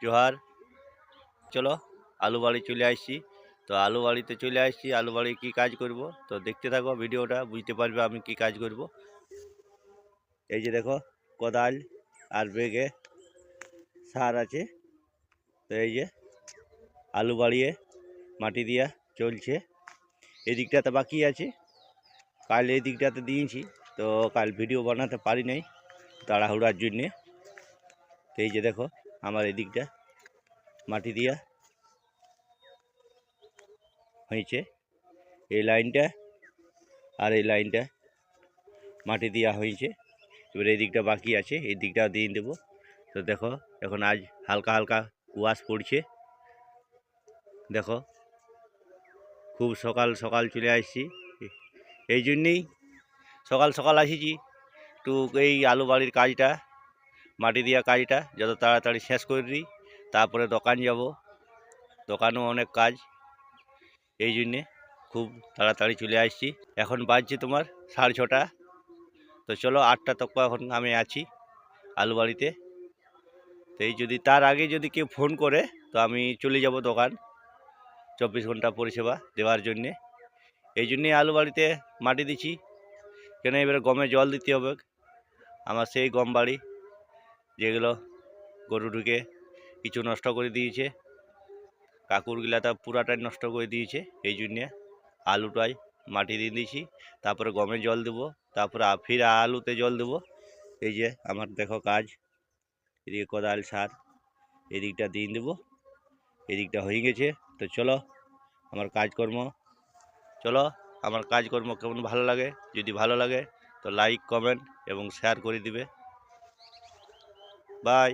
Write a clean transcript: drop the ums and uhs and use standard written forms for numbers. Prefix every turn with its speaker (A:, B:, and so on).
A: জোহার। চলো আলু বাড়ি চলে আসছি। তো আলু বাড়িতে চলে আসছি, আলু বাড়ি কী কাজ করব তো দেখতে থাকো ভিডিওটা, বুঝতে পারবে আমি কি কাজ করব। এই যে দেখো কোদাল আর বেগে সার আছে। তো এই যে আলু বাড়িয়ে মাটি দিয়া চলছে। এই দিকটাতে বাকি আছে, কাল এই দিকটাতে দিয়েছি, তো কাল ভিডিও বানাতে পারি নাই তাড়াহুড়ার জন্যে। তো এই যে দেখো আমার এই দিকটা মাটি দিয়া হয়েছে, এই লাইনটা আর এই লাইনটা মাটি দেওয়া হয়েছে। এবার এই দিকটা বাকি আছে, এই দিকটাও দিয়ে দেবো। তো দেখো এখন আজ হালকা হালকা কুয়াশ পড়ছে, দেখো খুব সকাল সকাল চলে আসছি। এই জন্যেই সকাল সকাল আসিছি, একটু এই আলু বাড়ির কাজটা, মাটি দেওয়া কাজটা যত তাড়াতাড়ি শেষ করে দিই, তারপরে দোকান যাব, দোকানেও অনেক কাজ, এই জন্যে খুব তাড়াতাড়ি চলে আসছি। এখন বাজছে তোমার 6:30। তো চলো 8টা তক এখন আমি আছি আলু বাড়িতে। তো এই যদি তার আগে যদি কেউ ফোন করে তো আমি চলে যাব দোকান, 24 ঘন্টা পরিষেবা দেওয়ার জন্যে। এই জন্যেই আলু বাড়িতে মাটি দিচ্ছি, কেন এবারে গমে জল দিতে হবে। আমার সেই গম বাড়ি যেগুলো গরু ঢুকে কিছু নষ্ট করে দিয়েছে, কাকুরগুলা তা পুরাটাই নষ্ট করে দিয়েছে। এই জন্যে আলুটাই মাটি দিয়ে দিয়েছি, তারপরে গমে জল দেবো, তারপরে ফির আলুতে জল দেবো। এই যে আমার দেখো কাজ, এদিকে কোদাল সার এদিকটা দিয়ে দেবো, এদিকটা হয়ে গেছে। তো চলো আমার কাজকর্ম, চলো আমার কাজকর্ম কেমন ভালো লাগে, যদি ভালো লাগে তো লাইক কমেন্ট এবং শেয়ার করে দিবে। বাই।